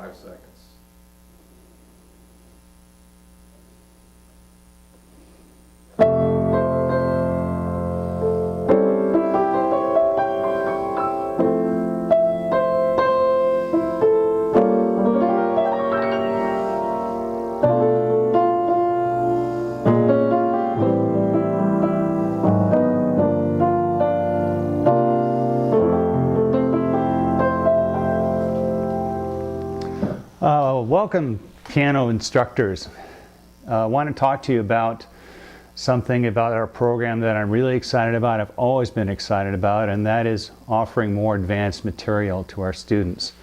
5 seconds. Welcome, piano instructors. I want to talk to you about something about our program that I'm really excited about, I've always been excited about, and that is offering more advanced material to our students.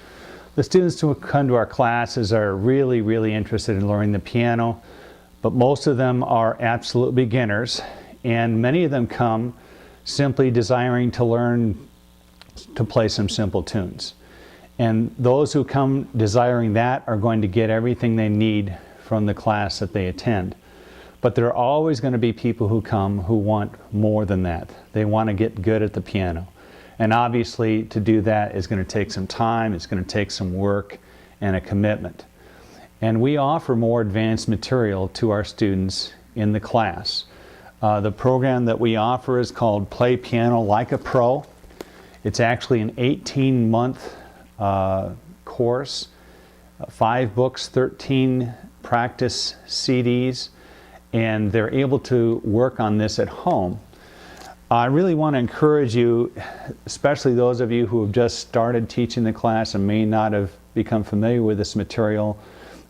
The students who come to our classes are really interested in learning the piano, but most of them are absolute beginners, and many of them come simply desiring to learn to play some simple tunes. And those who come desiring that are going to get everything they need from the class that they attend. But there are always going to be people who come who want more than that. They want to get good at the piano. And obviously to do that is going to take some time, it's going to take some work and a commitment. And we offer more advanced material to our students in the class. The program that we offer is called Play Piano Like a Pro. It's actually an 18-month course, 5 books, 13 practice CDs, and they're able to work on this at home. I really want to encourage you, especially those of you who have just started teaching the class and may not have become familiar with this material,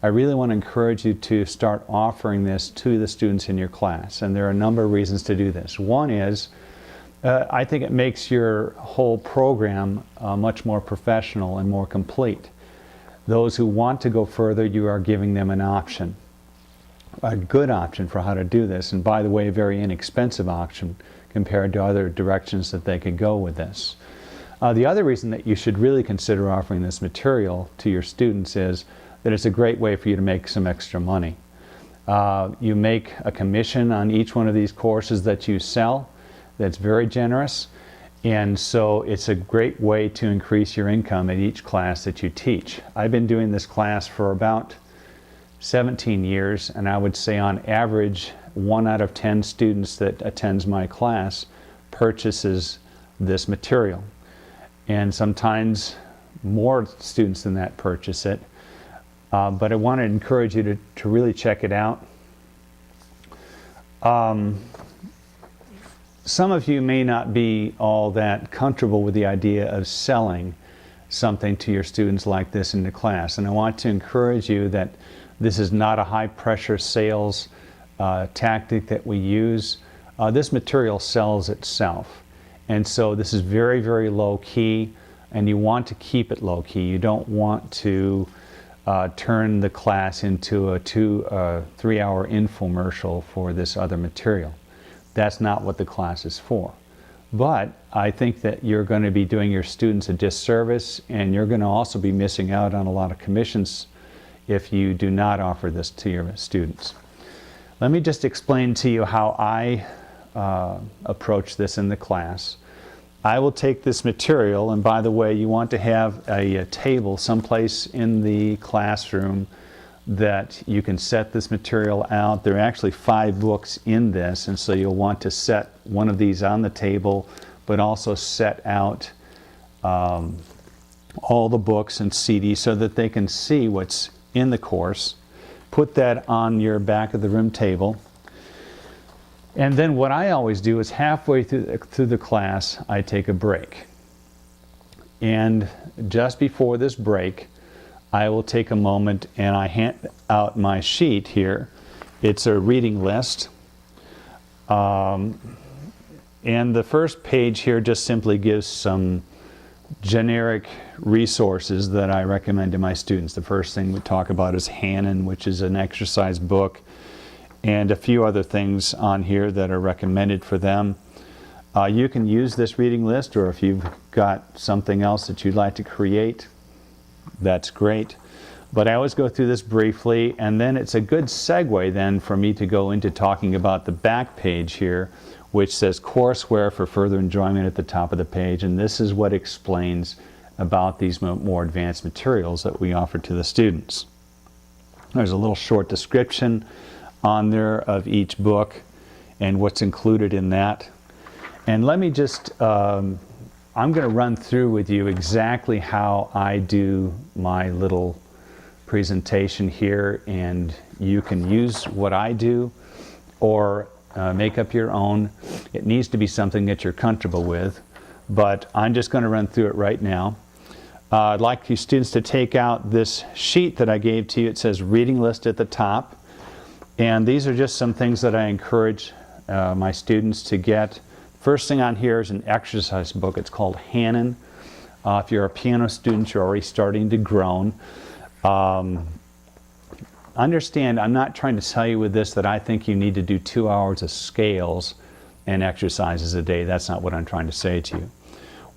I really want to encourage you to start offering this to the students in your class. And there are a number of reasons to do this. One is, I think it makes your whole program much more professional and more complete. Those who want to go further, you are giving them an option, a good option for how to do this, and by the way, a very inexpensive option compared to other directions that they could go with this. The other reason that you should really consider offering this material to your students is that it's a great way for you to make some extra money. You make a commission on each one of these courses that you sell. That's very generous, and so it's a great way to increase your income at each class that you teach. I've been doing this class for about 17 years, and I would say on average 1 out of 10 students that attends my class purchases this material, and sometimes more students than that purchase it, but I want to encourage you to really check it out. Some of you may not be all that comfortable with the idea of selling something to your students like this in the class, and I want to encourage you that this is not a high-pressure sales tactic that we use. This material sells itself, and so this is very low-key, and you want to keep it low-key. You don't want to turn the class into a 3-hour infomercial for this other material. That's not what the class is for. But I think that you're going to be doing your students a disservice, and you're going to also be missing out on a lot of commissions if you do not offer this to your students. Let me just explain to you how I approach this in the class. I will take this material, and by the way, you want to have a table someplace in the classroom that you can set this material out. There are actually 5 books in this, and so you'll want to set one of these on the table, but also set out all the books and CDs so that they can see what's in the course. Put that on your back of the room table. And then what I always do is halfway through the class, I take a break. And just before this break, I will take a moment and I hand out my sheet here. It's a reading list. And the first page here just simply gives some generic resources that I recommend to my students. The first thing we talk about is Hanon, which is an exercise book, and a few other things on here that are recommended for them. You can use this reading list, or if you've got something else that you'd like to create, that's great. But I always go through this briefly, and then it's a good segue then for me to go into talking about the back page here, which says courseware for further enjoyment at the top of the page, and this is what explains about these more advanced materials that we offer to the students. There's a little short description on there of each book and what's included in that. And let me just, I'm going to run through with you exactly how I do my little presentation here, and you can use what I do or make up your own. It needs to be something that you're comfortable with, but I'm just going to run through it right now. I'd like you students to take out this sheet that I gave to you. It says reading list at the top, and these are just some things that I encourage my students to get. First thing on here is an exercise book. It's called Hanon. If you're a piano student, you're already starting to groan. Understand, I'm not trying to tell you with this that I think you need to do 2 hours of scales and exercises a day. That's not what I'm trying to say to you.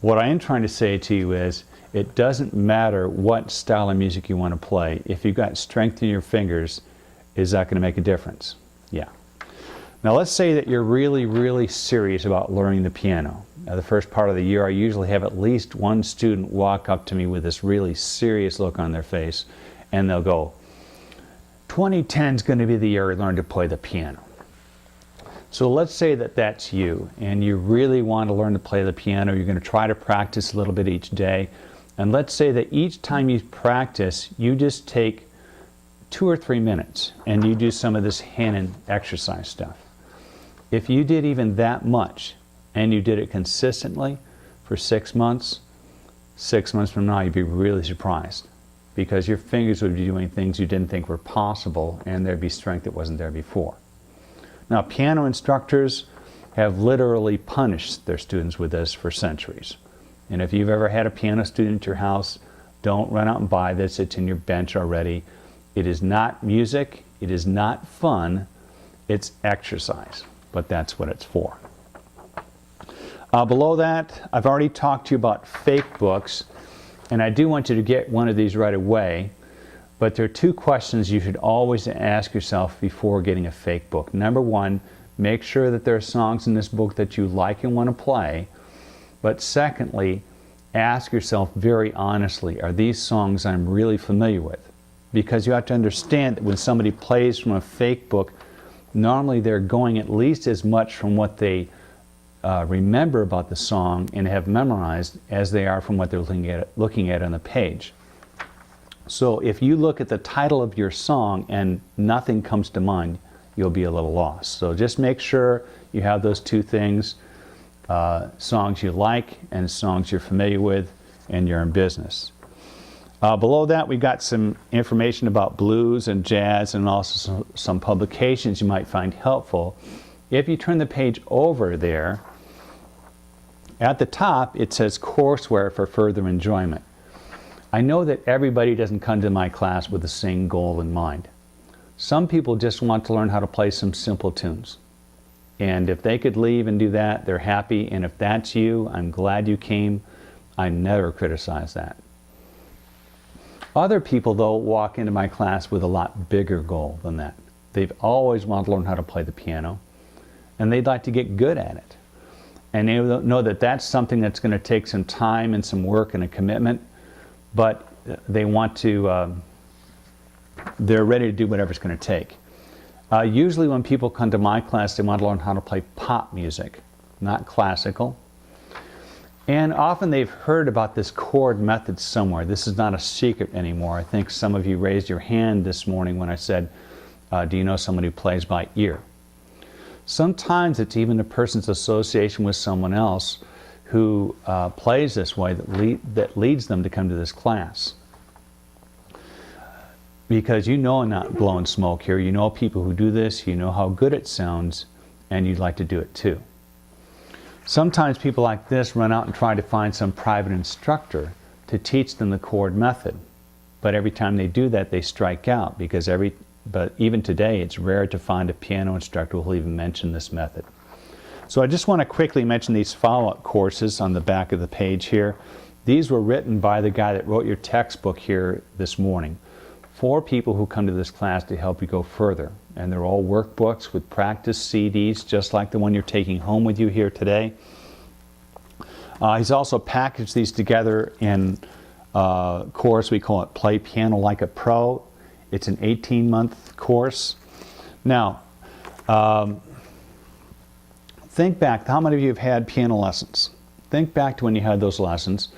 What I am trying to say to you is it doesn't matter what style of music you want to play. If you've got strength in your fingers, is that going to make a difference? Yeah. Now let's say that you're really, really serious about learning the piano. Now, the first part of the year, I usually have at least one student walk up to me with this really serious look on their face, and they'll go, 2010 is going to be the year I learn to play the piano. So let's say that that's you, and you really want to learn to play the piano. You're going to try to practice a little bit each day. And let's say that each time you practice, you just take 2 or 3 minutes and you do some of this Hanon exercise stuff. If you did even that much and you did it consistently for 6 months, 6 months from now you'd be really surprised, because your fingers would be doing things you didn't think were possible, and there'd be strength that wasn't there before. Now, piano instructors have literally punished their students with this for centuries. And if you've ever had a piano student at your house, don't run out and buy this. It's in your bench already. It is not music. It is not fun. It's exercise. But that's what it's for. Below that, I've already talked to you about fake books. And I do want you to get one of these right away. But there are 2 questions you should always ask yourself before getting a fake book. Number 1, make sure that there are songs in this book that you like and want to play. But secondly, ask yourself very honestly, are these songs I'm really familiar with? Because you have to understand that when somebody plays from a fake book, normally they're going at least as much from what they remember about the song and have memorized as they are from what they're looking at on the page. So if you look at the title of your song and nothing comes to mind, you'll be a little lost. So just make sure you have those 2 things, songs you like and songs you're familiar with, and you're in business. Below that, we've got some information about blues and jazz, and also some publications you might find helpful. If you turn the page over there, at the top it says courseware for further enjoyment. I know that everybody doesn't come to my class with the same goal in mind. Some people just want to learn how to play some simple tunes. And if they could leave and do that, they're happy. And if that's you, I'm glad you came. I never criticize that. Other people, though, walk into my class with a lot bigger goal than that. They've always wanted to learn how to play the piano, and they'd like to get good at it. And they know that that's something that's going to take some time and some work and a commitment, but they want to, they're ready to do whatever it's going to take. Usually when people come to my class, they want to learn how to play pop music, not classical. And often they've heard about this chord method somewhere. This is not a secret anymore. I think some of you raised your hand this morning when I said, do you know someone who plays by ear? Sometimes it's even a person's association with someone else who plays this way that leads them to come to this class. Because you know I'm not blowing smoke here. You know people who do this, you know how good it sounds, and you'd like to do it too. Sometimes people like this run out and try to find some private instructor to teach them the chord method. But every time they do that, they strike out, because but even today, it's rare to find a piano instructor who will even mention this method. So I just want to quickly mention these follow-up courses on the back of the page here. These were written by the guy that wrote your textbook here this morning, for people who come to this class to help you go further. And they're all workbooks with practice CDs, just like the one you're taking home with you here today. He's also packaged these together in a course. We call it Play Piano Like a Pro. It's an 18-month course. Now, think back. How many of you have had piano lessons? Think back to when you had those lessons.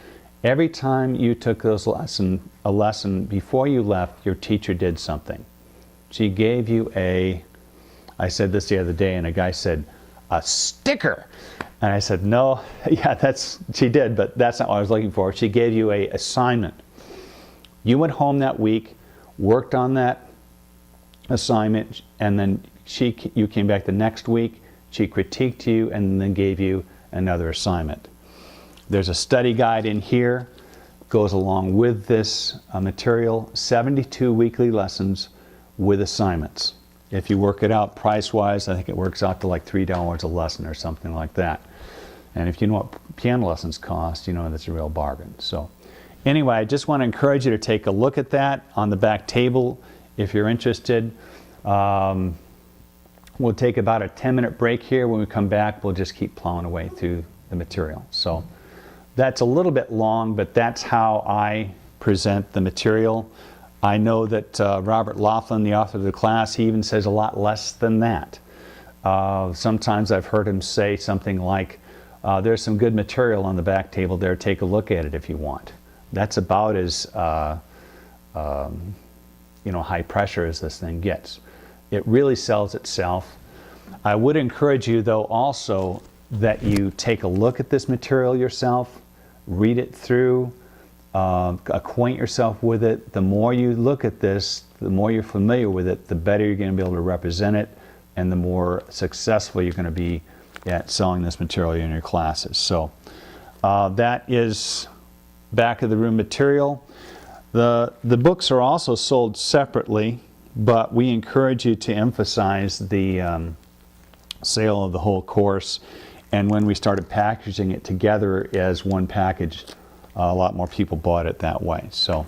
Every time you took a lesson, before you left, your teacher did something. She gave you I said this the other day, and a guy said, a sticker. And I said, no, yeah, she did, but that's not what I was looking for. She gave you an assignment. You went home that week, worked on that assignment, and then you came back the next week, she critiqued you, and then gave you another assignment. There's a study guide in here, goes along with this material, 72 weekly lessons with assignments. If you work it out price-wise, I think it works out to like $3 a lesson or something like that. And if you know what piano lessons cost, you know that's a real bargain. So anyway, I just want to encourage you to take a look at that on the back table if you're interested. We'll take about a 10-minute break here. When we come back, we'll just keep plowing away through the material. So that's a little bit long, but that's how I present the material. I know that Robert Laughlin, the author of the class, he even says a lot less than that. Sometimes I've heard him say something like, there's some good material on the back table there, take a look at it if you want. That's about as high pressure as this thing gets. It really sells itself. I would encourage you, though, also that you take a look at this material yourself, read it through, acquaint yourself with it. The more you look at this, the more you're familiar with it, the better you're going to be able to represent it, and the more successful you're going to be at selling this material in your classes. So that is back of the room material. The books are also sold separately, but we encourage you to emphasize the sale of the whole course. And when we started packaging it together as one package, a lot more people bought it that way. So